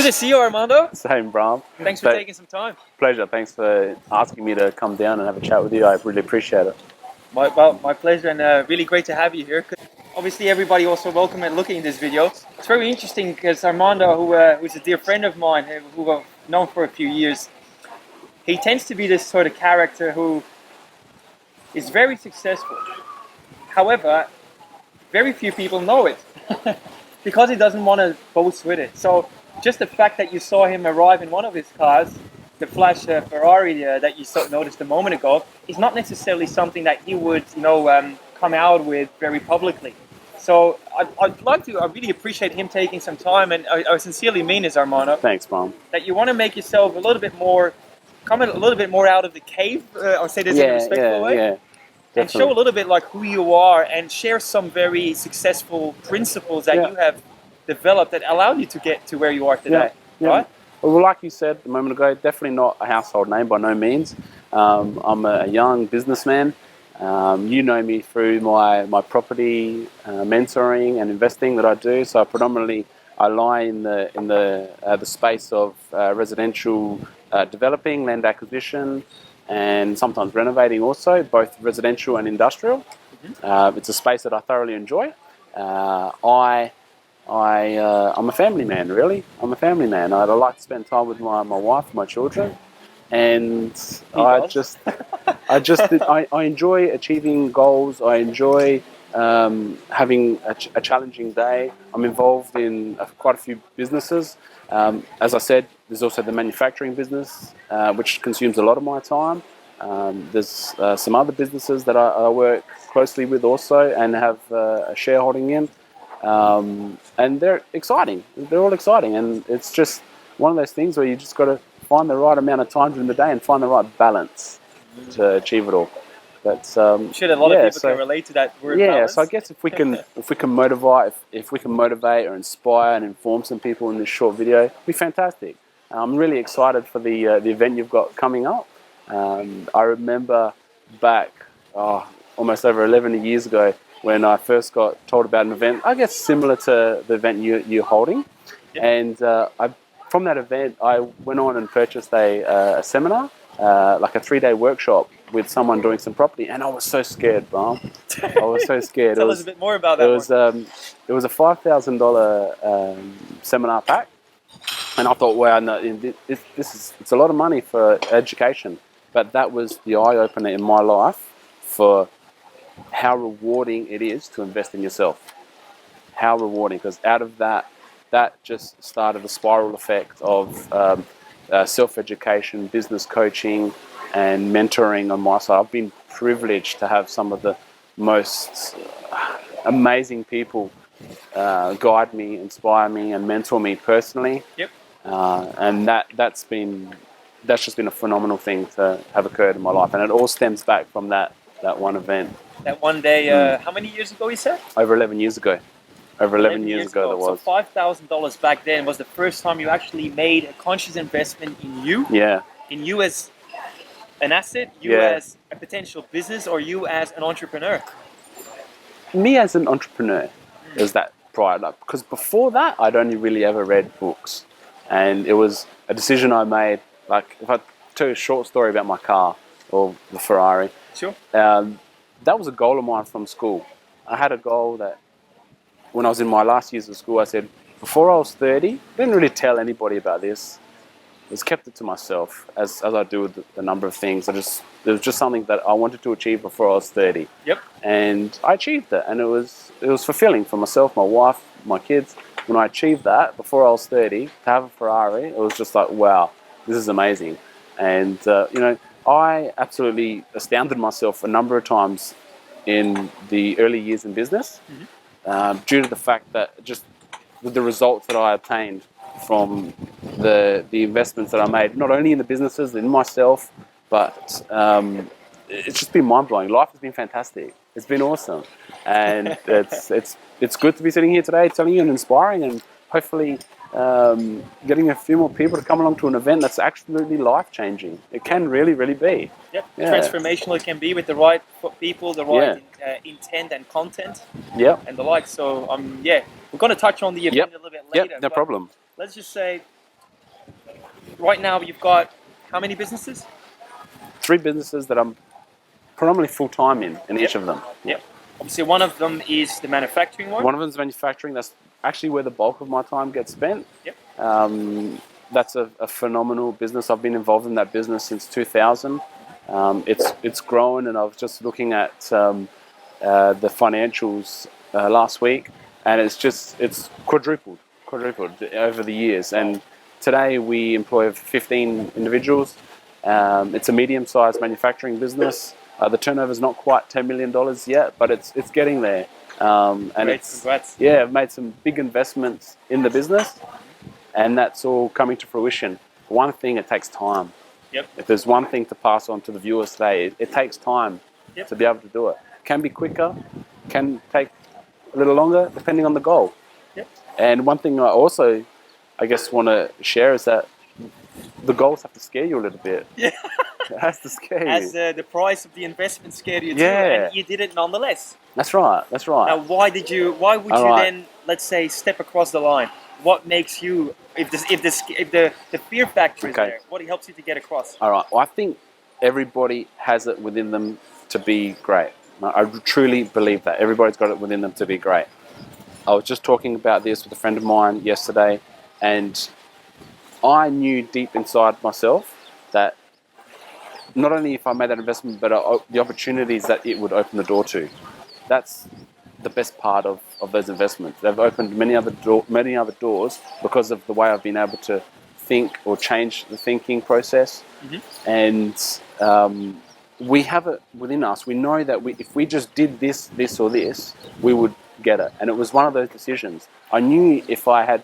to see you, Armando. Same, Bram. Thanks for taking some time. Pleasure. Thanks for asking me to come down and have a chat with you. I really appreciate it. My pleasure, and really great to have you here. Obviously, everybody also welcome and looking at this video. It's very interesting because Armando, who's a dear friend of mine, who I've known for a few years, he tends to be this sort of character who is very successful. However, very few people know it because he doesn't want to boast with it. So just the fact that you saw him arrive in one of his cars, the flash Ferrari that you noticed a moment ago, is not necessarily something that he would, come out with very publicly. So I really appreciate him taking some time, and I sincerely mean this, Armando. Thanks, Mom. That you want to make yourself a little bit more, come a little bit more out of the cave, I'll say this in a respectful way. Yeah. And show a little bit like who you are, and share some very successful principles that you have developed that allowed you to get to where you are today, right? Well, like you said a moment ago, definitely not a household name by no means. I'm a young businessman. You know me through my property mentoring and investing that I do. So predominantly I lie in the space of residential developing, land acquisition, and sometimes renovating also, both residential and industrial. It's a space that I thoroughly enjoy. I'm a family man, really. I'm a family man. I like to spend time with my wife, my children, and I enjoy achieving goals. I enjoy having a challenging day. I'm involved in quite a few businesses. As I said, there's also the manufacturing business, which consumes a lot of my time. There's some other businesses that I work closely with also and have a shareholding in. And they're exciting. They're all exciting. And it's just one of those things where you just got to find the right amount of time during the day and find the right balance to achieve it all. But I'm sure that a lot of people can relate to that word balance. So I guess if we can motivate or inspire and inform some people in this short video, it'd be fantastic. I'm really excited for the event you've got coming up. I remember back almost over 11 years ago when I first got told about an event, I guess similar to the event you're holding. Yep. And from that event, I went on and purchased a seminar, like a 3-day workshop with someone doing some property, and I was so scared, Bram. I was so scared. Tell us a bit more about that. It was a $5,000 seminar pack, and I thought, wow, no, it's a lot of money for education. But that was the eye opener in my life for how rewarding it is to invest in yourself. How rewarding, because out of that just started a spiral effect of self-education, business coaching, and mentoring on my side. I've been privileged to have some of the most amazing people guide me, inspire me, and mentor me personally. Yep. And that's just been a phenomenal thing to have occurred in my life, and it all stems back from that one event. That one day, how many years ago you said? Over 11 years ago. Over 11 years ago there was. So $5,000 back then was the first time you actually made a conscious investment in you? Yeah. In you as an asset, you as a potential business, or you as an entrepreneur? Me as an entrepreneur is that prior, because before that I'd only really ever read books, and it was a decision I made. Like, if I tell you a short story about my car, or the Ferrari. Sure. That was a goal of mine from school. I had a goal that when I was in my last years of school, I said, before I was 30, I didn't really tell anybody about this. I just kept it to myself, as I do with the number of things. It was just something that I wanted to achieve before I was 30. Yep. And I achieved it, and it was fulfilling for myself, my wife, my kids. When I achieved that before I was 30, to have a Ferrari, it was just like, wow, this is amazing. And I absolutely astounded myself a number of times in the early years in business, due to the fact that just with the results that I obtained from the investments that I made, not only in the businesses, in myself, but it's just been mind-blowing. Life has been fantastic. It's been awesome. And it's good to be sitting here today telling you and inspiring, and hopefully getting a few more people to come along to an event that's absolutely life-changing. It can really, really be. Yep. Yeah. Transformational it can be with the right people, the right intent and content, and the like. So we're going to touch on the event a little bit later. No problem. Let's just say right now you've got how many businesses? 3 businesses that I'm predominantly full-time in each of them. Yep. Obviously, one of them is the manufacturing one. One of them is manufacturing. That's actually where the bulk of my time gets spent. Yep. That's a phenomenal business. I've been involved in that business since 2000. It's grown, and I was just looking at the financials last week, and it's quadrupled over the years. And today we employ 15 individuals. It's a medium-sized manufacturing business. The turnover is not quite $10 million yet, but it's getting there. And Great, congrats. yeah, I've made some big investments in the business, and that's all coming to fruition. One thing, it takes time. Yep. If there's one thing to pass on to the viewers today, it takes time Yep. to be able to do it. Can be quicker, can take a little longer, depending on the goal. Yep. And one thing I guess, want to share is that the goals have to scare you a little bit. Yeah. It has to scare you. As the price of the investment scared you too, Yeah. and you did it nonetheless. That's right. That's right. Now, why would you then, let's say, step across the line? What makes you, if the fear factor is Okay. there, what helps you to get across? All right. Well, I think everybody has it within them to be great. I truly believe that. Everybody's got it within them to be great. I was just talking about this with a friend of mine yesterday, and I knew deep inside myself that not only if I made that investment, but the opportunities that it would open the door to. That's the best part of those investments. They've opened many other doors because of the way I've been able to think or change the thinking process. Mm-hmm. And we have it within us. We know that if we just did this, or this, we would get it. And it was one of those decisions. I knew if I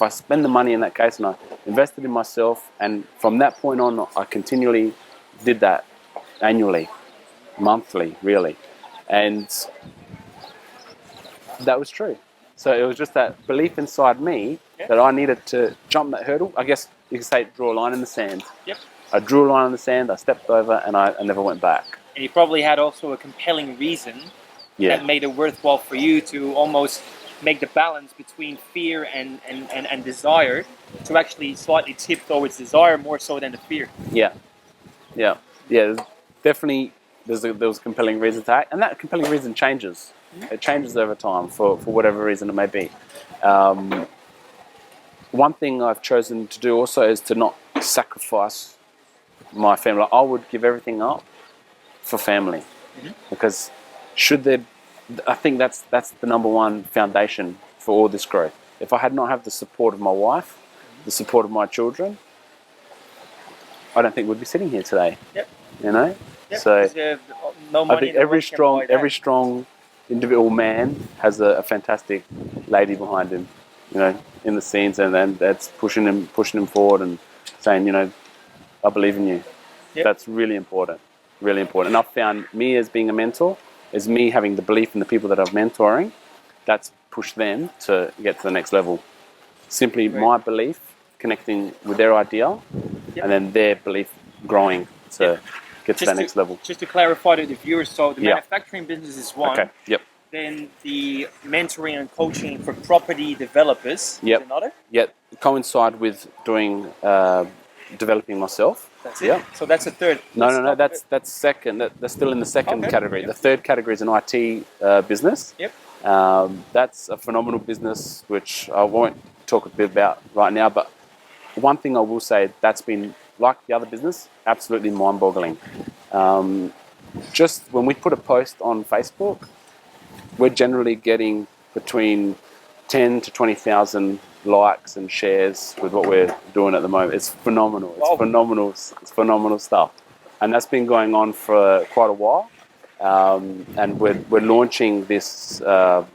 spend the money in that case and I invested in myself, and from that point on, I continually did that annually, monthly, really. And that was true. So it was just that belief inside me that I needed to jump that hurdle. I guess you could say draw a line in the sand. Yep. I drew a line in the sand, I stepped over, and I never went back. And you probably had also a compelling reason that made it worthwhile for you to almost make the balance between fear and desire to actually slightly tip towards desire more so than the fear. Yeah. Definitely, there was a compelling reason to act, and that compelling reason changes. It changes over time for whatever reason it may be. One thing I've chosen to do also is to not sacrifice my family. I would give everything up for family, because I think that's the number one foundation for all this growth. If I had not had the support of my wife, the support of my children, I don't think we'd be sitting here today. Yep. You know. Yep. So no money I think every strong individual man has a fantastic lady behind him, you know, in the scenes, and that's pushing him forward and saying, you know, I believe in you. Yep. That's really important, really important. And I've found me as being a mentor, is me having the belief in the people that I'm mentoring, that's pushed them to get to the next level. Simply my belief connecting with their idea, and then their belief growing to get to that next level. Just to clarify to the viewers, so the manufacturing business is one. Okay. Yep. Then the mentoring and coaching for property developers is another. Yep. Coincide with doing developing myself. That's it. So that's a third. No. That's second. That's still in the second category. Yep. The third category is an IT business. Yep. That's a phenomenal business, which I won't talk a bit about right now. But one thing I will say, that's been, like the other business, absolutely mind-boggling. Just when we put a post on Facebook, we're generally getting between 10 to 20,000 likes and shares with what we're doing at the moment. It's phenomenal. It's phenomenal. It's phenomenal stuff, and that's been going on for quite a while. And we're launching this product.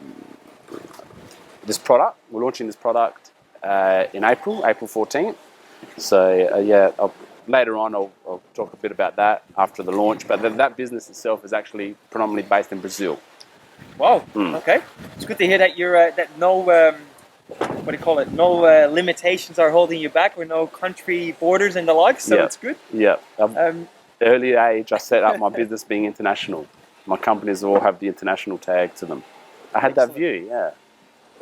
We're launching this product in April 14th. So later on, I'll talk a bit about that after the launch. But that business itself is actually predominantly based in Brazil. Wow. Okay. It's good to hear that you're that no limitations are holding you back, or no country borders and the like. So it's good. Yeah. Early age, I set up my business being international. My companies all have the international tag to them. I had that view. Yeah.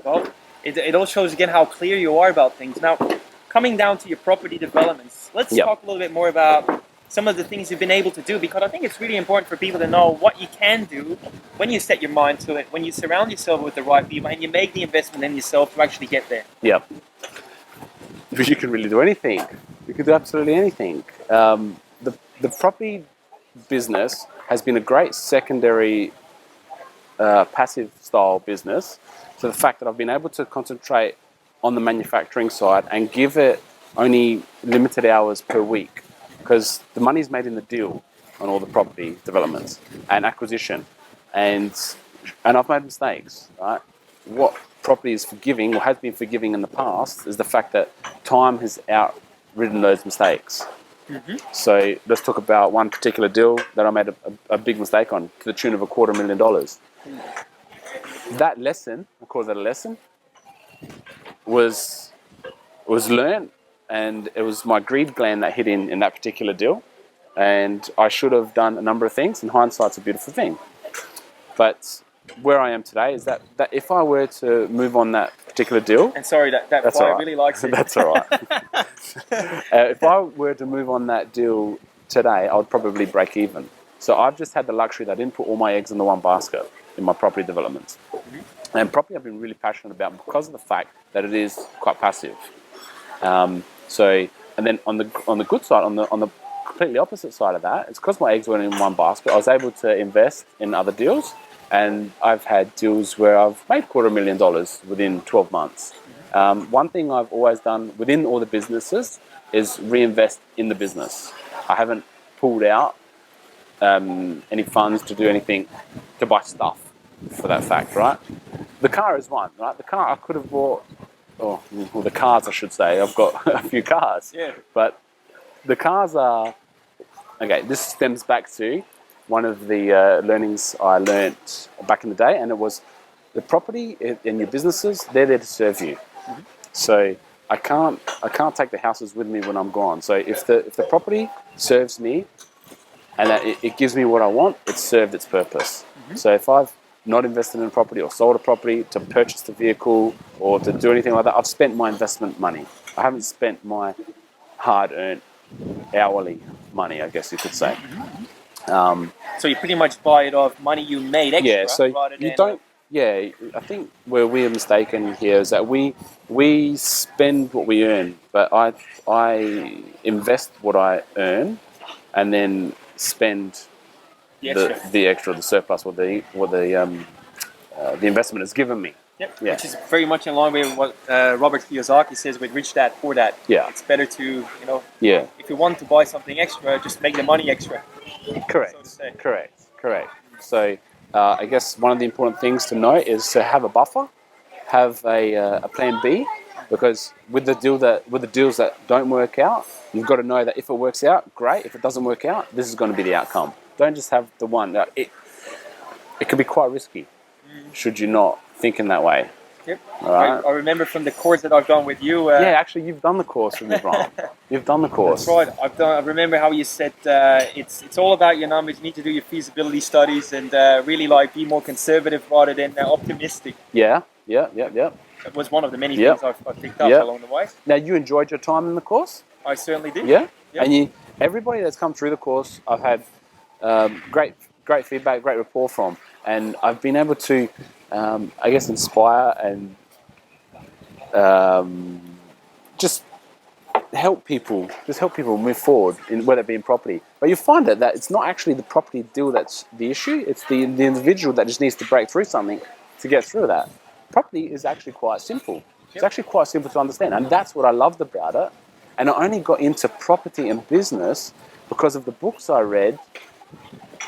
Well, it all shows again how clear you are about things. Now, coming down to your property developments, let's Yep. talk a little bit more about some of the things you've been able to do, because I think it's really important for people to know what you can do when you set your mind to it, when you surround yourself with the right people, and you make the investment in yourself to actually get there. Yep. Because you can really do anything. You can do absolutely anything. The property business has been a great secondary passive style business to the fact that I've been able to concentrate on the manufacturing side and give it only limited hours per week, because the money's made in the deal on all the property developments and acquisition, and I've made mistakes, right? What property is forgiving, or has been forgiving in the past, is the fact that time has outridden those mistakes. So let's talk about one particular deal that I made a big mistake on, to the tune of $250,000. That lesson, I call that a lesson, was learned, and it was my greed gland that hit in that particular deal, and I should have done a number of things, and hindsight's a beautiful thing. But where I am today is that if I were to move on that particular deal... And sorry, that that's fly all right. really likes it. That's all right. If I were to move on that deal today, I would probably break even. So I've just had the luxury that I didn't put all my eggs in the one basket in my property developments. And property I've been really passionate about because of the fact that it is quite passive. And then on the good side, on the completely opposite side of that, it's because my eggs weren't in one basket. I was able to invest in other deals, and I've had deals where I've made $250,000 within 12 months. One thing I've always done within all the businesses is reinvest in the business. I haven't pulled out any funds to do anything, to buy stuff, for that fact, right? The car is one, right? The car I could have bought, or the cars I should say, I've got a few cars. Yeah. But the cars are, okay, this stems back to one of the learnings I learnt back in the day, and it was the property and your businesses, they're there to serve you. So I can't take the houses with me when I'm gone. So if the property serves me and that it gives me what I want, it's served its purpose. So if I've not invested in a property or sold a property to purchase the vehicle or to do anything like that, I've spent my investment money. I haven't spent my hard-earned hourly money, I guess you could say. So you pretty much buy it off money you made extra. Yeah, so you don't. Yeah, I think where we are mistaken here is that we spend what we earn, but I invest what I earn, and then spend the extra, the surplus, what the investment has given me. Yep. Yeah. Which is very much in line with what Robert Kiyosaki says with Rich Dad, Poor Dad. Yeah. It's better to, Yeah. if you want to buy something extra, just make the money extra. Correct. So to say. Correct. So I guess one of the important things to know is to have a buffer, have a plan B, because with the deals that don't work out, you've got to know that if it works out, great. If it doesn't work out, this is going to be the outcome. Don't just have the one. It can be quite risky, should you not think in that way. Yep. All right. I remember from the course that I've done with you. Yeah, actually, you've done the course with me, Bram. You've done the course. That's right. I remember how you said it's all about your numbers. You need to do your feasibility studies and really be more conservative rather than optimistic. Yeah. That was one of the many things I've picked up along the way. Now, you enjoyed your time in the course? I certainly did. Yeah? Yep. And everybody that's come through the course, I've had great feedback, great rapport from. And I've been able to, I guess, inspire and just help people move forward, whether it be in property. But you find that it's not actually the property deal that's the issue. It's the individual that just needs to break through something to get through that. Property is actually quite simple. It's actually quite simple to understand. And that's what I loved about it. And I only got into property and business because of the books I read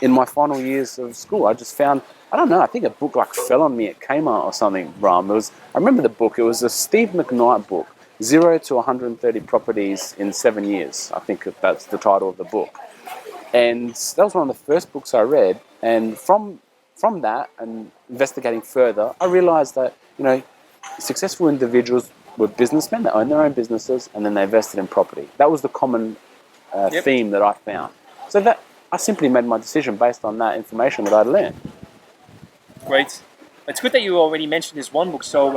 in my final years of school. I just found, I don't know, I think a book fell on me at Kmart or something, Bram. I remember the book. It was a Steve McKnight book, 0 to 130 Properties in 7 Years. I think that's the title of the book. And that was one of the first books I read. And from that and investigating further, I realized that, successful individuals were businessmen that owned their own businesses and then they invested in property. That was the common theme that I found. So that I simply made my decision based on that information that I'd learned. Great. It's good that you already mentioned this one book. So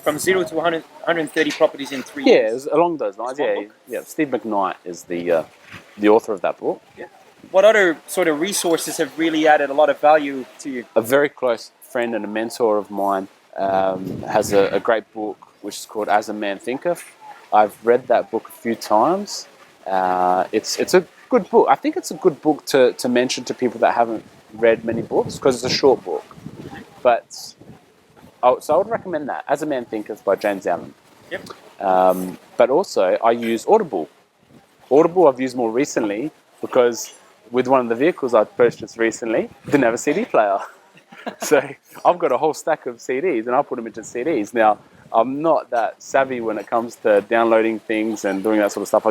From 0 to 100, 130 properties in 3 Yeah, it years. was along those lines. One Yeah, book? yeah. Steve McKnight is the author of that book. Yeah. What other sort of resources have really added a lot of value to you? A very close friend and a mentor of mine has a great book which is called As a Man Thinketh. I've read that book a few times. It's a good book. I think it's a good book to mention to people that haven't read many books because it's a short book. But so I would recommend that, As a Man Thinketh by James Allen. Yep. But also I use Audible. Audible I've used more recently because with one of the vehicles I purchased recently, didn't have a CD player. So I've got a whole stack of CDs and I put them into CDs. Now, I'm not that savvy when it comes to downloading things and doing that sort of stuff.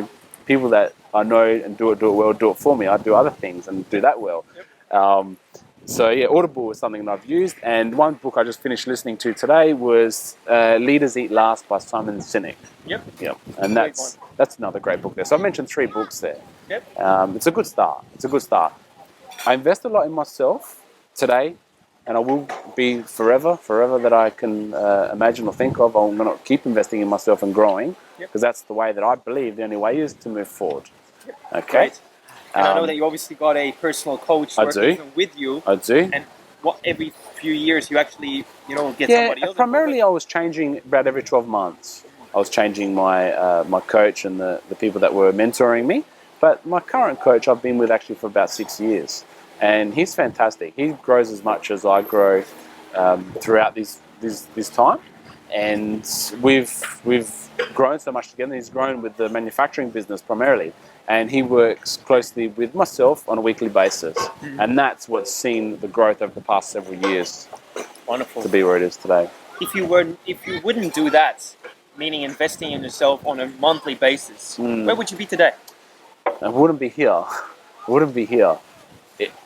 People that I know and do it well, do it for me. I do other things and do that well. Yep. So yeah, Audible is something that I've used. And one book I just finished listening to today was Leaders Eat Last by Simon Sinek. Yep. Yep. And that's another great book there. So I mentioned 3 books there. Yep. It's a good start. It's a good start. I invest a lot in myself today, and I will be forever that I can imagine or think of. I'm going to keep investing in myself and growing because that's the way that I believe the only way is to move forward. Yep. Okay. Great. And I know that you obviously got a personal coach working with you. I do. And every few years you actually, get somebody else. Primarily I was changing about every 12 months. I was changing my my coach and the people that were mentoring me. But my current coach I've been with actually for about 6 years. And he's fantastic. He grows as much as I grow throughout this time. And we've grown so much together. He's grown with the manufacturing business primarily. And he works closely with myself on a weekly basis. Mm-hmm. And that's what's seen the growth over the past several years. Wonderful. To be where it is today. If you wouldn't do that, meaning investing in yourself on a monthly basis, where would you be today? I wouldn't be here.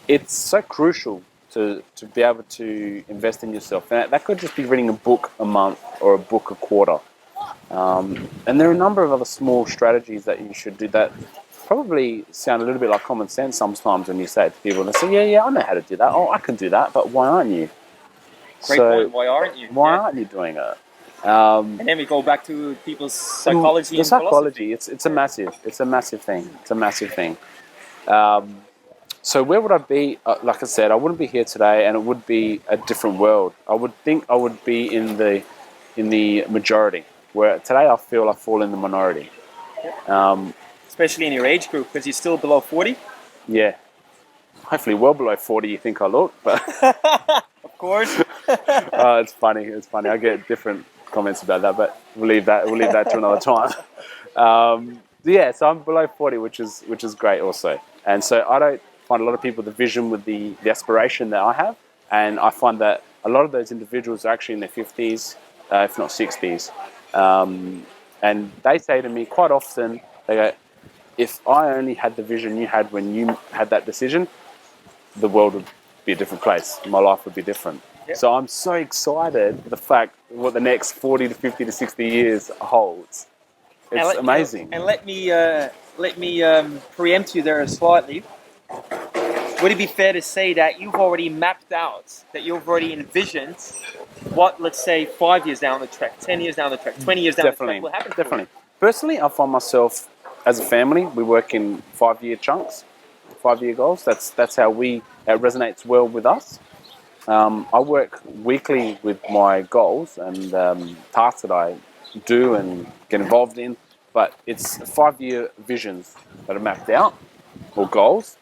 It's so crucial to be able to invest in yourself. And that could just be reading a book a month or a book a quarter. And there are a number of other small strategies that you should do that probably sound a little bit like common sense sometimes when you say it to people. And they say, yeah, I know how to do that. Oh, I can do that. But why aren't you? Great point. Why aren't you? Why aren't you doing it? And then we go back to people's psychology. The psychology, it's a massive thing. So where would I be? Like I said, I wouldn't be here today, and it would be a different world. I would think I would be in the majority, where today I feel I fall in the minority. Especially in your age group, because you're still below 40. Yeah, hopefully well below 40. You think I look, but of course. It's funny. I get different comments about that, but we'll leave that to another time. So I'm below 40, which is great also. And so I don't find a lot of people the vision with the aspiration that I have, and I find that a lot of those individuals are actually in their 50s, if not 60s, and they say to me quite often, they go, if I only had the vision you had when you had that decision, the world would be a different place. My life would be different. Yep. So I'm so excited for the fact what the next 40 to 50 to 60 years holds. It's amazing. And let me preempt you there slightly. Would it be fair to say that you've already mapped out, that you've already envisioned what, let's say, 5 years down the track, 10 years down the track, 20 years down the track will happen? Definitely. Personally, I find myself, as a family, we work in 5-year chunks, 5-year goals. That's how it resonates well with us. I work weekly with my goals and tasks that I do and get involved in, but it's 5-year visions that are mapped out, or goals,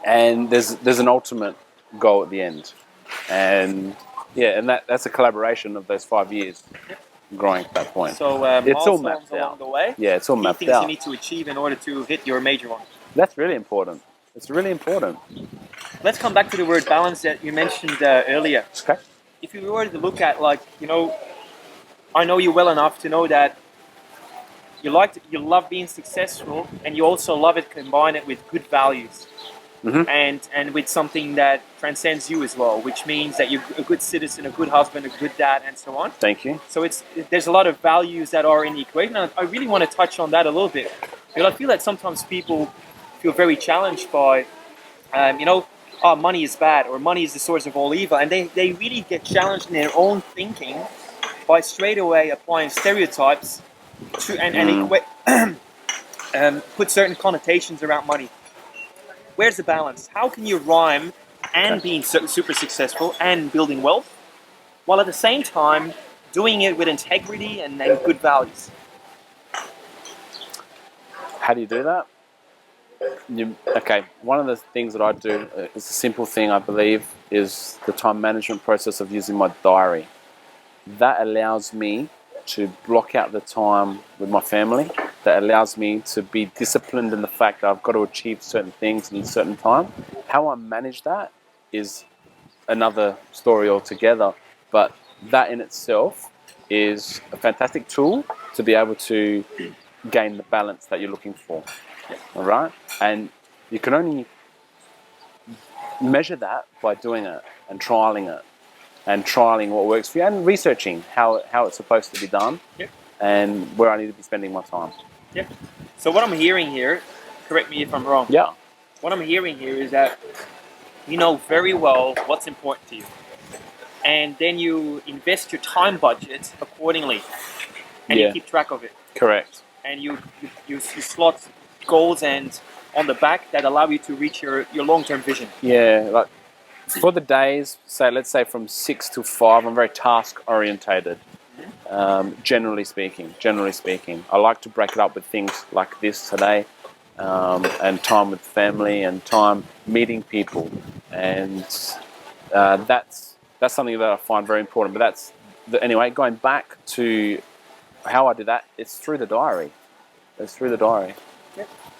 and there's an ultimate goal at the end, and that's a collaboration of those 5 years growing at that point. So it's all mapped along out. The way. Yeah, it's all mapped things out. You need to achieve in order to hit your major one. That's really important. It's really important. Let's come back to the word balance that you mentioned earlier. Okay. If you were to look at, I know you well enough to know that you love being successful, and you also love it, combine it with good values, and with something that transcends you as well, which means that you're a good citizen, a good husband, a good dad, and so on. Thank you. So there's a lot of values that are in the equation. And I really want to touch on that a little bit, because I feel that sometimes people feel very challenged by, money is bad, or money is the source of all evil, and they really get challenged in their own thinking by straight away applying stereotypes and put certain connotations around money. Where's the balance? How can you rhyme and being super successful and building wealth, while at the same time doing it with integrity and good values? How do you do that? Okay, one of the things that I do is a simple thing, I believe, is the time management process of using my diary. That allows me to block out the time with my family. That allows me to be disciplined in the fact that I've got to achieve certain things in a certain time. How I manage that is another story altogether, but that in itself is a fantastic tool to be able to gain the balance that you're looking for. All right? And you can only measure that by doing it and trialing it and trialing what works for you and researching how it's supposed to be done and where I need to be spending my time. Yeah. So what I'm hearing here, correct me if I'm wrong. Yeah. What I'm hearing here is that you know very well what's important to you. And then you invest your time budget accordingly. And you keep track of it. Correct. And you slot goals and on the back that allow you to reach your long-term vision. Yeah, like for the days, let's say from 6 to 5, I'm very task orientated. Generally speaking, I like to break it up with things like this today, and time with family and time meeting people, and that's something that I find very important. But anyway, going back to how I do that, it's through the diary.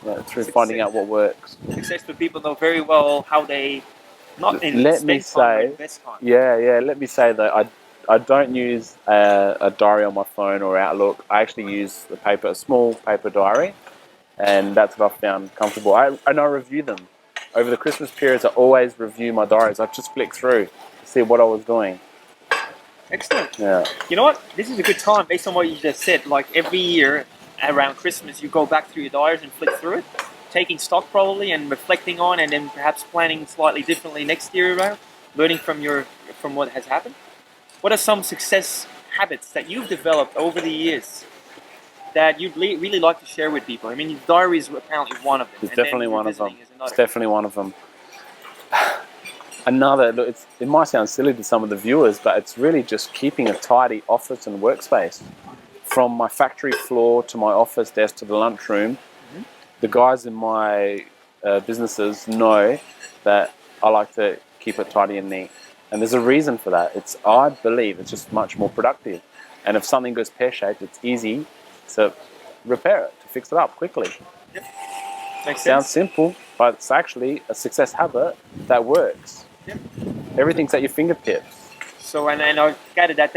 Yeah, through finding out what works. Successful people know very well how they Let me say that I don't use a diary on my phone or Outlook. I actually use a small paper diary, and that's what I've found comfortable. And I review them. Over the Christmas periods, I always review my diaries. I just flick through to see what I was doing. Excellent. Yeah. You know what? This is a good time based on what you just said. Like every year around Christmas, you go back through your diaries and flick through it, taking stock probably and reflecting on, and then perhaps planning slightly differently next year around, learning from what has happened. What are some success habits that you've developed over the years that you'd really like to share with people? I mean, your diary is apparently one of them. It's definitely one of them. It's definitely one of them. It might sound silly to some of the viewers, but it's really just keeping a tidy office and workspace. From my factory floor to my office desk to the lunchroom, the guys in my businesses know that I like to keep it tidy and neat. And there's a reason for that. I believe it's just much more productive. And if something goes pear-shaped, it's easy to repair it, to fix it up quickly. Yep. Makes Sounds sense. simple, but it's actually a success habit that works. Yep. Everything's at your fingertips. So, and I gathered that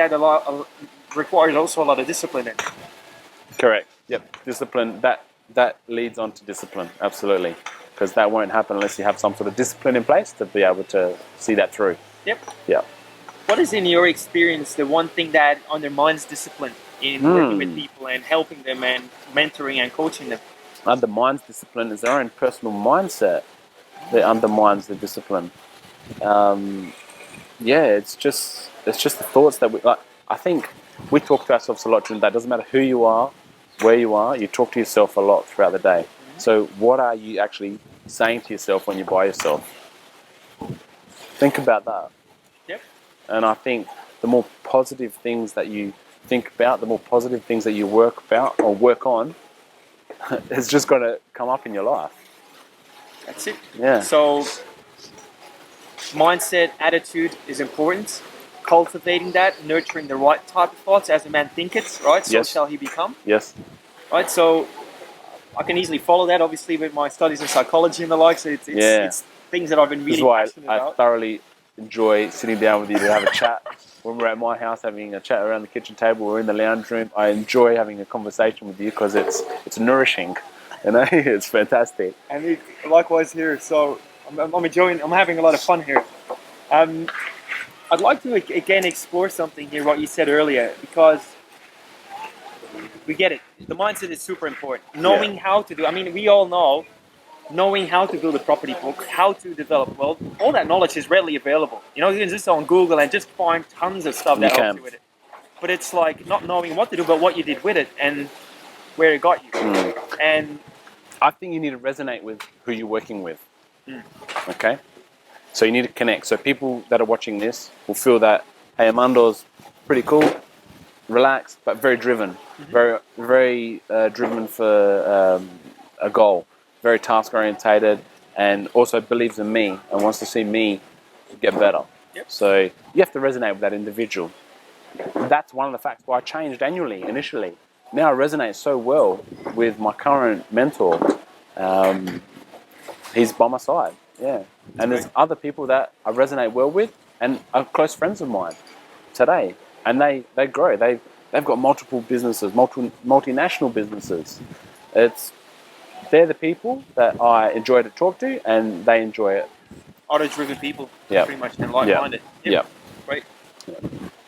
requires also a lot of discipline then. Correct. Yep. Discipline, that leads on to discipline, absolutely. Because that won't happen unless you have some sort of discipline in place to be able to see that through. Yep. Yeah. What is, in your experience, the one thing that undermines discipline in working with people and helping them and mentoring and coaching them? Undermines discipline is their own personal mindset that undermines the discipline. It's just the thoughts that we like. I think we talk to ourselves a lot during the day. It doesn't matter who you are, where you are, you talk to yourself a lot throughout the day. So what are you actually saying to yourself when you're by yourself? Think about that. Yep. And I think the more positive things that you think about, the more positive things that you work about or work on, it's just going to come up in your life. That's it. Yeah. So mindset, attitude is important. Cultivating that, nurturing the right type of thoughts. As a man thinketh, right? So shall he become. Yes. Right. So I can easily follow that, obviously, with my studies in psychology and the like. So it's things that I've been really passionate about. I thoroughly enjoy sitting down with you to have a chat. When we're at my house having a chat around the kitchen table, we're in the lounge room. I enjoy having a conversation with you because it's nourishing. You know, it's fantastic. And likewise here. So I'm enjoying. I'm having a lot of fun here. I'd like to again explore something here, what you said earlier, because we get it. The mindset is super important. Knowing how to do. I mean, we all know. Knowing how to build a property book, how to develop wealth, all that knowledge is readily available. You know, you can just go on Google and just find tons of stuff that helps you with it. but it's like not knowing what to do, but what you did with it and where it got you. And I think you need to resonate with who you're working with. Okay? So you need to connect. So people that are watching this will feel that, hey, Armando's pretty cool, relaxed, but very driven. Very driven for a goal. Very task orientated, and also believes in me and wants to see me get better. Yep. So you have to resonate with that individual. That's one of the facts why I changed annually initially. Now I resonate so well with my current mentor. He's by my side, yeah. And there's other people that I resonate well with and are close friends of mine today. And they grow. They've got multiple businesses, multinational businesses. They're the people that I enjoy to talk to, and they enjoy it. Auto-driven people, Yeah. pretty much, and like-minded. Yeah. Right.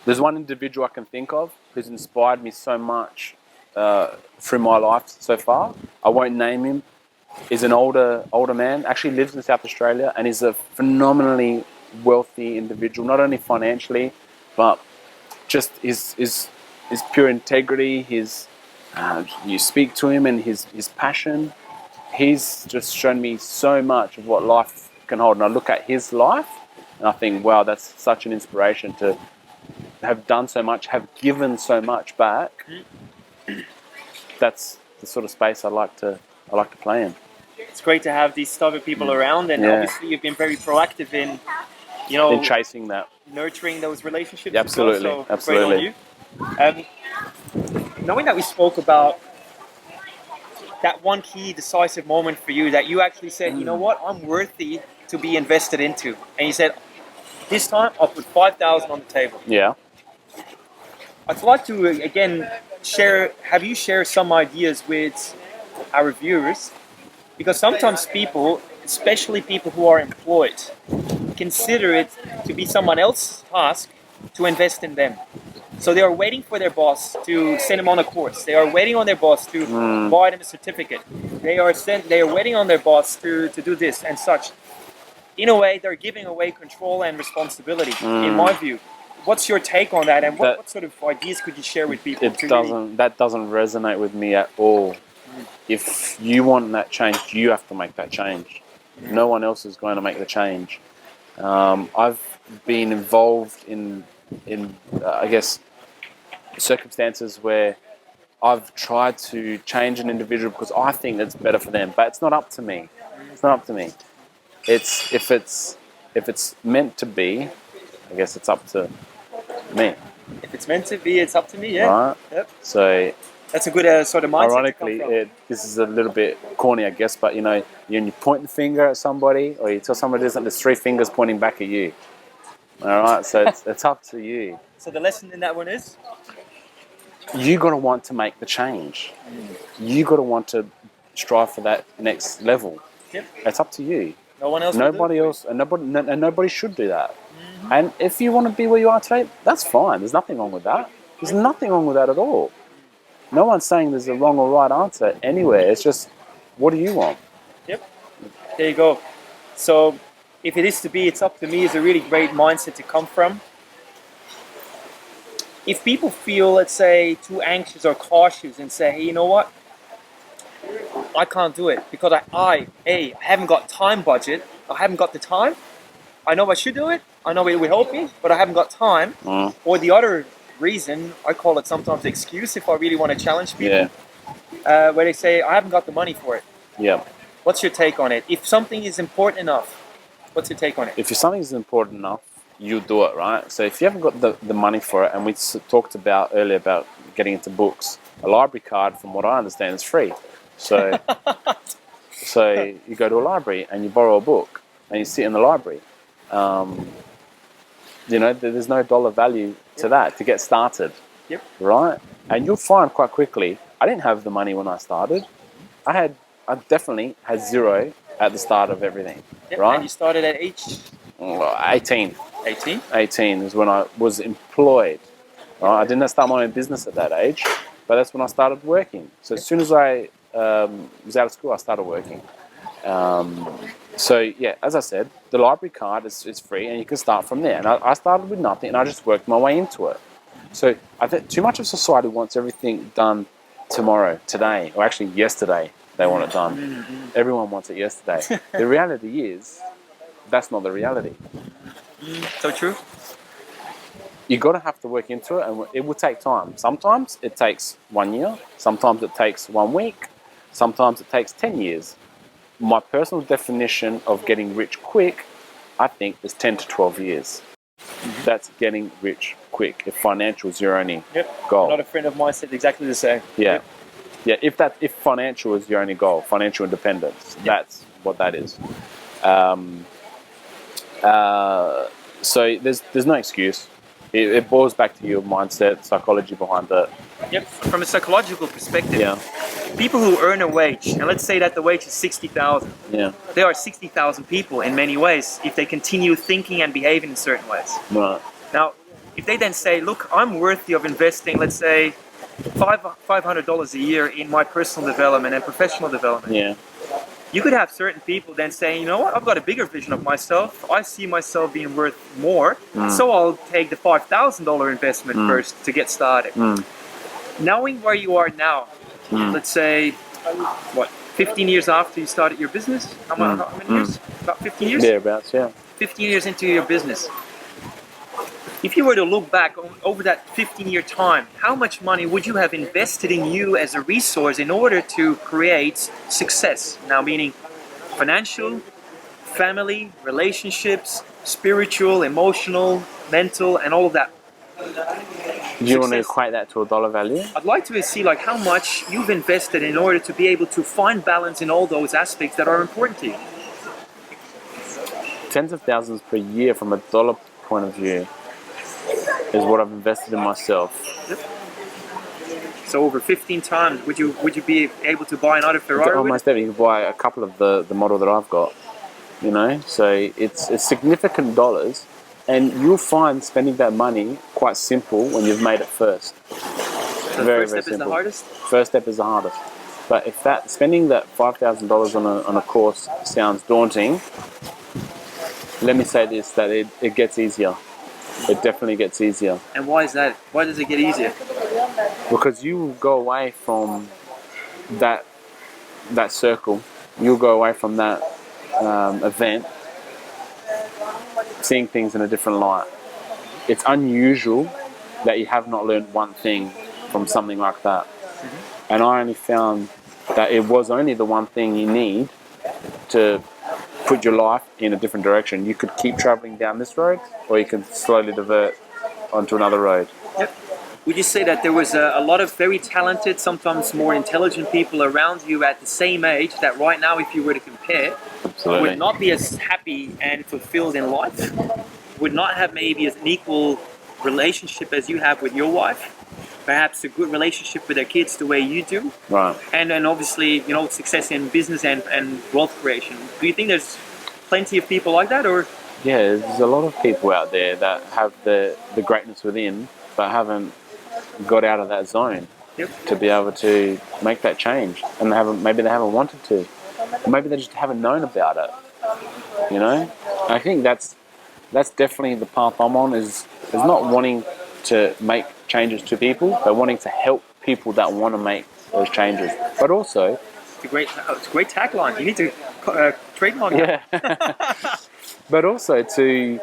There's one individual I can think of who's inspired me so much through my life so far. I won't name him. He's an older man, actually lives in South Australia, and he's a phenomenally wealthy individual, not only financially, but just his pure integrity, you speak to him and his passion. He's just shown me so much of what life can hold. And I look at his life and I think, wow, that's such an inspiration to have done so much, have given so much back. That's the sort of space I like to play in. It's great to have these type of people around, and obviously you've been very proactive in, in chasing that, nurturing those relationships. Yeah, absolutely, as well, so absolutely. Great on you. Knowing that we spoke about that one key decisive moment for you that you actually said, you know what, I'm worthy to be invested into, and you said, this time I'll put 5,000 on the table. Yeah. I'd like to again have you share some ideas with our viewers, because sometimes people, especially people who are employed, consider it to be someone else's task to invest in them. So they are waiting for their boss to send them on a course. They are waiting on their boss to buy them a certificate. They are waiting on their boss to do this and such. In a way, they're giving away control and responsibility, in my view. What's your take on that, and what sort of ideas could you share with people? That doesn't resonate with me at all. If you want that change, you have to make that change. No one else is going to make the change. I've been involved in I guess, circumstances where I've tried to change an individual because I think it's better for them, but it's not up to me. It's not up to me. It's if it's meant to be, I guess it's up to me. If it's meant to be, it's up to me. Yeah. Right. Yep. So that's a good sort of mindset. Ironically, this is a little bit corny, I guess, but when you point the finger at somebody, or you tell somebody there's 3 fingers pointing back at you. All right, so it's up to you. So the lesson in that one is? You got to want to make the change. You got to want to strive for that next level. Yep. It's up to you. No one else. Nobody else, and nobody should do that. And if you want to be where you are today, that's fine. There's nothing wrong with that. There's nothing wrong with that at all. No one's saying there's a wrong or right answer anywhere. It's just, what do you want? Yep. There you go. So, if it is to be, it's up to me is a really great mindset to come from. If people feel, let's say, too anxious or cautious and say, hey, you know what? I can't do it because I haven't got time budget. I haven't got the time. I know I should do it. I know it will help me, but I haven't got time. Or the other reason, I call it sometimes excuse if I really want to challenge people, where they say, I haven't got the money for it. Yeah. What's your take on it? If something is important enough, what's your take on it? If something is important enough, you do it, right? So if you haven't got the money for it, and we talked about earlier about getting into books, a library card, from what I understand, is free. So, so you go to a library and you borrow a book and you sit in the library. There's no dollar value to that to get started, right? And you'll find quite quickly, I didn't have the money when I started. I definitely had zero at the start of everything, right? And you started at age? 18. 18? 18 is when I was employed, right? I didn't start my own business at that age, but that's when I started working. So as soon as I was out of school, I started working. So yeah, as I said, the library card is free and you can start from there. And I started with nothing and I just worked my way into it. So I think too much of society wants everything done tomorrow, today, or actually yesterday. They want it done. Everyone wants it yesterday. The reality is, that's not the reality. So true. You got to have to work into it, and it will take time. Sometimes it takes 1 year. Sometimes it takes 1 week. Sometimes it takes 10 years. My personal definition of getting rich quick, I think, is 10 to 12 years. That's getting rich quick. If financial is your only goal. Another friend of mine said exactly the same. Yeah. Yeah, if financial is your only goal, financial independence, that's what that is. So there's no excuse. It boils back to your mindset, psychology behind it. Yep. From a psychological perspective, Yeah. people who earn a wage, and let's say that the wage is 60,000. Yeah. There are 60,000 people in many ways if they continue thinking and behaving in certain ways. Right. Now, if they then say, look, I'm worthy of investing, let's say, $500 a year in my personal development and professional development. Yeah. You could have certain people then saying, you know what, I've got a bigger vision of myself. I see myself being worth more, so I'll take the $5,000 investment first to get started. Knowing where you are now, let's say, 15 years after you started your business? How many years? About 15 years? Thereabouts, yeah. 15 years into your business. If you were to look back over that 15-year time, how much money would you have invested in you as a resource in order to create success? Now, meaning financial, family, relationships, spiritual, emotional, mental, and all of that. Do you want to equate that to a dollar value? I'd like to see like how much you've invested in order to be able to find balance in all those aspects that are important to you. Tens of thousands per year from a dollar point of view is what I've invested in myself. So over 15 times, would you be able to buy another Ferrari? Almost definitely, you can buy a couple of the model that I've got. You know, so it's significant dollars, and you'll find spending that money quite simple when you've made it first. The Very, first very step is the simple. hardest? First step is the hardest. But if spending that $5,000 on a course sounds daunting, let me say this, that it gets easier. It definitely gets easier. And why is that? Why does it get easier? Because you will go away from that circle. You'll go away from that event, seeing things in a different light. It's unusual that you have not learned one thing from something like that. And I only found that it was only the one thing you need to put your life in a different direction. You could keep traveling down this road, or you can slowly divert onto another road. Yep. Would you say that there was a lot of very talented, sometimes more intelligent people around you at the same age that right now, if you were to compare, Absolutely. would not be as happy and fulfilled in life, would not have maybe an equal relationship as you have with your wife, perhaps a good relationship with their kids the way you do, Right. and then obviously, you know, success in business and wealth creation. Do you think there's plenty of people like that, or? Yeah, there's a lot of people out there that have the greatness within, but haven't got out of that zone to be able to make that change, and maybe they haven't wanted to, or maybe they just haven't known about it. You know, I think that's definitely the path I'm on. Is not wanting to make changes to people, but wanting to help people that want to make those changes. But also, it's a great tagline. You need to trademark that. yeah. But also to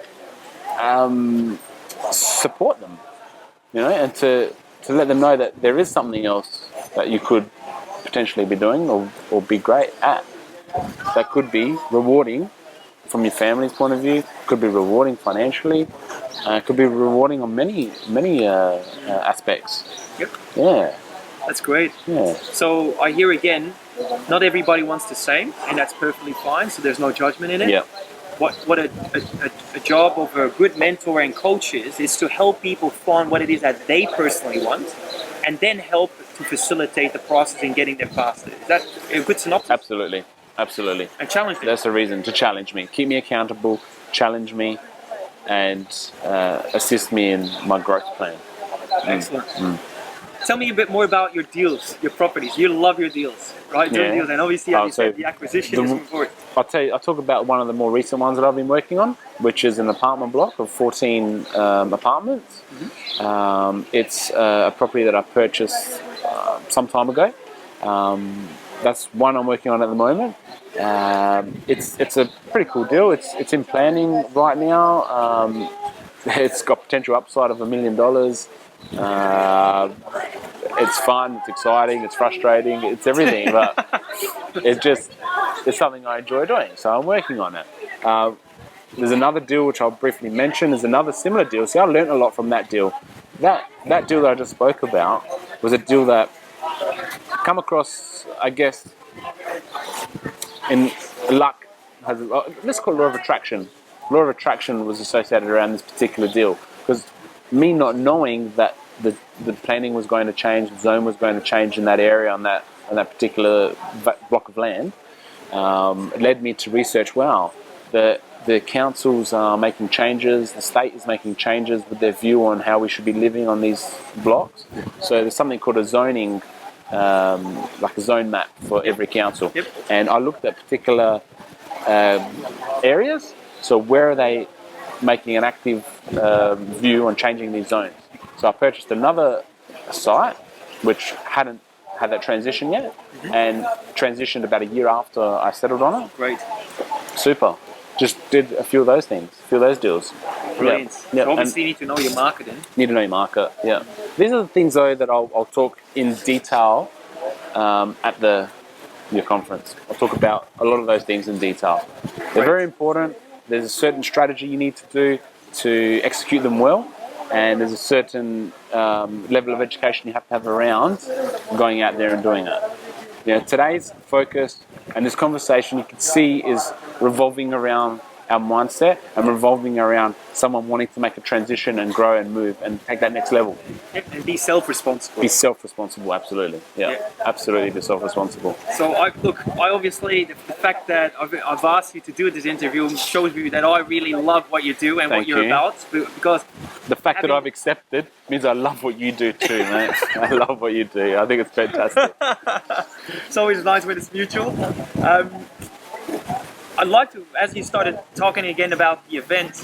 support them, you know, and to let them know that there is something else that you could potentially be doing or be great at. That could be rewarding from your family's point of view, could be rewarding financially, could be rewarding on many aspects. Yep. Yeah. That's great. Yeah. So I hear again, not everybody wants the same, and that's perfectly fine, so there's no judgment in it. Yeah. What a job of a good mentor and coach is to help people find what it is that they personally want, and then help to facilitate the process in getting there faster. Is that a good synopsis? Absolutely. Absolutely. And challenge them. That's a reason to challenge me. Keep me accountable, challenge me, and assist me in my growth plan. Excellent. Tell me a bit more about your deals, your properties. You love your deals, right? Your deals, and obviously, as you said, the acquisition is important. I'll talk about one of the more recent ones that I've been working on, which is an apartment block of 14 apartments. It's a property that I purchased some time ago. That's one I'm working on at the moment. It's a pretty cool deal. It's in planning right now. It's got potential upside of $1 million. It's fun, it's exciting, it's frustrating, it's everything, but it's something I enjoy doing, so I'm working on it. There's another deal which I'll briefly mention. There's another similar deal. See, I learned a lot from that deal. That deal that I just spoke about was a deal that come across, I guess, in luck. Let's call it law of attraction. Law of attraction was associated around this particular deal because me not knowing that the planning was going to change, the zone was going to change in that area on that particular block of land, led me to research. Wow, the councils are making changes, the state is making changes with their view on how we should be living on these blocks. So there's something called a zoning, like a zone map for every council. Yep. And I looked at particular areas. So where are they making an active view on changing these zones? So I purchased another site which hadn't had that transition yet, and transitioned about a year after I settled on it. Great. Super. Just did a few of those things, a few of those deals. Brilliant. Yeah. So obviously you need to know your marketing. Need to know your market, yeah. These are the things, though, that I'll talk in detail at your conference. I'll talk about a lot of those things in detail. They're very important. There's a certain strategy you need to do to execute them well, and there's a certain level of education you have to have around going out there and doing it. You know, today's focus and this conversation, you can see, is revolving around our mindset and revolving around someone wanting to make a transition and grow and move and take that next level. Yep. And be self-responsible. Be self-responsible, absolutely. Yeah. Absolutely be self-responsible. So I obviously, the fact that I've asked you to do this interview shows me that I really love what you do and what you're about, because the fact that I've accepted means I love what you do too, mate. I love what you do. I think it's fantastic. It's always nice when it's mutual. I'd like to, as you started talking again about the event,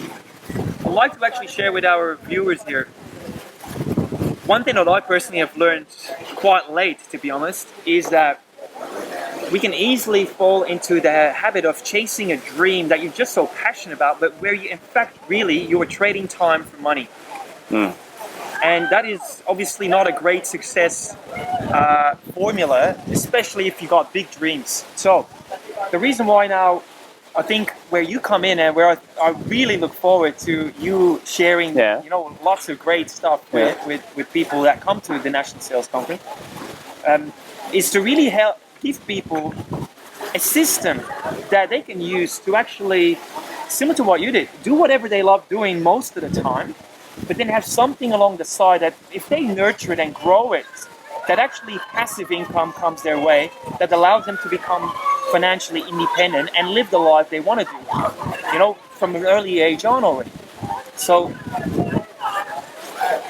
I'd like to actually share with our viewers here. One thing that I personally have learned quite late, to be honest, is that we can easily fall into the habit of chasing a dream that you're just so passionate about, but where you, in fact, really, you are trading time for money. And that is obviously not a great success formula, especially if you got big dreams. So the reason why now, I think where you come in and where I really look forward to you sharing, lots of great stuff with people that come to the National Sales Conference, is to really help give people a system that they can use to actually, similar to what you did, do whatever they love doing most of the time, but then have something along the side that if they nurture it and grow it, that actually passive income comes their way, that allows them to become financially independent and live the life they want to do, from an early age on already. So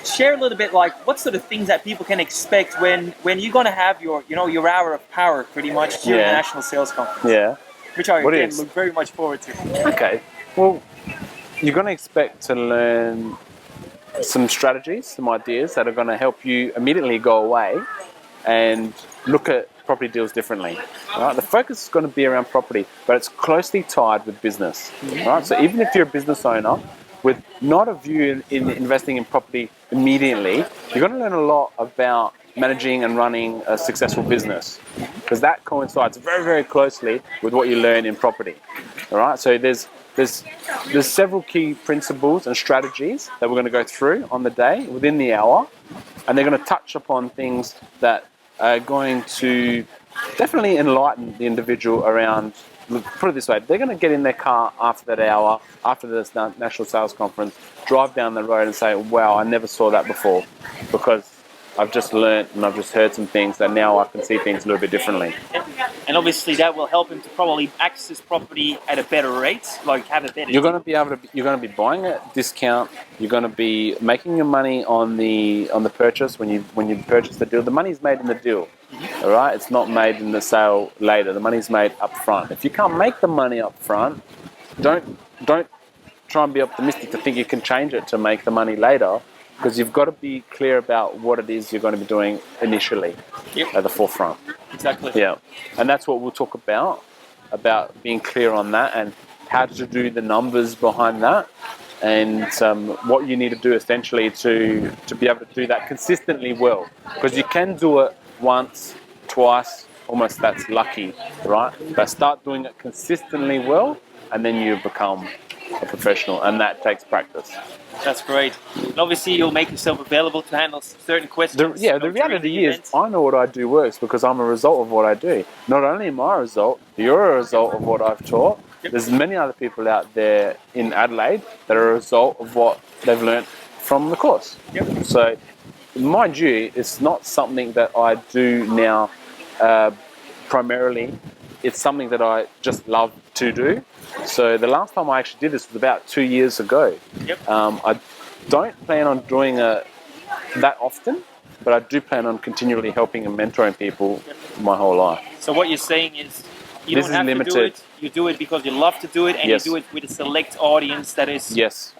share a little bit, like, what sort of things that people can expect when you're going to have your hour of power pretty much during the National Sales Conference. Yeah. Which I, again, look very much forward to. Okay. Well, you're going to expect to learn some strategies, some ideas that are going to help you immediately go away and look at property deals differently. Right? The focus is going to be around property, but it's closely tied with business. Right? So even if you're a business owner with not a view in investing in property immediately, you're going to learn a lot about managing and running a successful business, because that coincides very, very closely with what you learn in property. All right? So there's several key principles and strategies that we're going to go through on the day within the hour, and they're going to touch upon things that are going to definitely enlighten the individual around. Put it this way, they're going to get in their car after that hour, after this National Sales Conference, drive down the road and say, wow, I never saw that before, because I've just learnt and I've just heard some things that now I can see things a little bit differently. And obviously that will help him to probably access property at a better rate, like have a better. You're going to be buying at discount. You're going to be making your money on the purchase when you purchase the deal. The money's made in the deal. All right, it's not made in the sale later. The money's made up front. If you can't make the money up front, don't try and be optimistic to think you can change it to make the money later, because you've got to be clear about what it is you're going to be doing initially at the forefront. Exactly. Yeah, and that's what we'll talk about being clear on that and how to do the numbers behind that, and what you need to do essentially to be able to do that consistently well, because you can do it once, twice, almost that's lucky, right? But start doing it consistently well, and then you become a professional, and that takes practice. That's great. And obviously, you'll make yourself available to handle certain questions. The reality is, I know what I do works because I'm a result of what I do. Not only am I a result, you're a result of what I've taught. Yep. There's many other people out there in Adelaide that are a result of what they've learnt from the course. Yep. So, mind you, it's not something that I do now primarily. It's something that I just love to do. So the last time I actually did this was about 2 years ago. Yep. I don't plan on doing that often, but I do plan on continually helping and mentoring people my whole life. So what you're saying is, you This don't is have limited. to do it. You do it because you love to do it, and Yes. you do it with a select audience that is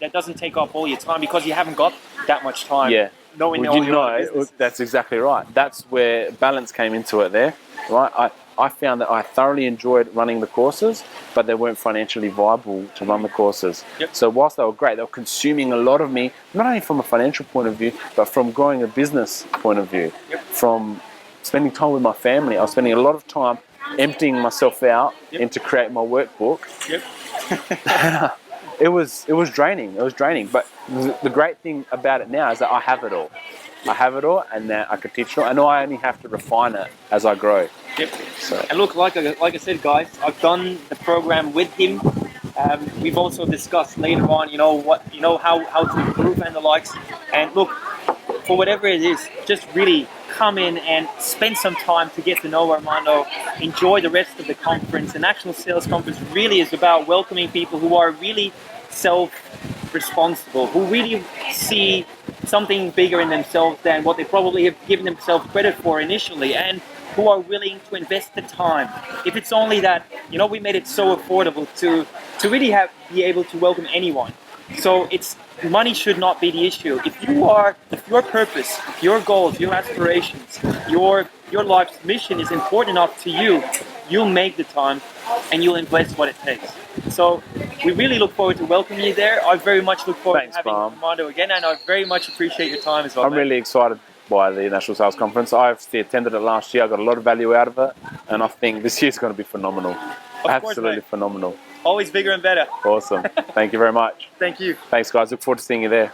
that doesn't take up all your time, because you haven't got that much time. Yeah. Knowing Well, all your other business. that's exactly right. That's where balance came into it there, right? I found that I thoroughly enjoyed running the courses, but they weren't financially viable to run the courses. Yep. So whilst they were great, they were consuming a lot of me, not only from a financial point of view, but from growing a business point of view. Yep. From spending time with my family. I was spending a lot of time emptying myself out and to create my workbook. Yep. It was draining. It was draining. But the great thing about it now is that I have it all. I have it all, and now I can teach it all. I know I only have to refine it as I grow. Yep. So. And look, like I said, guys, I've done the program with him. We've also discussed later on, how to improve and the likes. And look, for whatever it is, just really come in and spend some time to get to know Armando. Enjoy the rest of the conference. The National Sales Conference really is about welcoming people who are really self-responsible, who really see something bigger in themselves than what they probably have given themselves credit for initially, and who are willing to invest the time. If it's only that, we made it so affordable to really be able to welcome anyone. So money should not be the issue. If your purpose, your goals, your aspirations, your life's mission is important enough to you, you'll make the time and you'll invest what it takes. So we really look forward to welcoming you there. I very much look forward to having Armando again, and I very much appreciate your time as well. I'm really excited by the National Sales Conference. I obviously attended it last year. I got a lot of value out of it, and I think this year's going to be phenomenal. Absolutely phenomenal. Always bigger and better. Awesome. Thank you very much. Thank you. Thanks, guys. Look forward to seeing you there.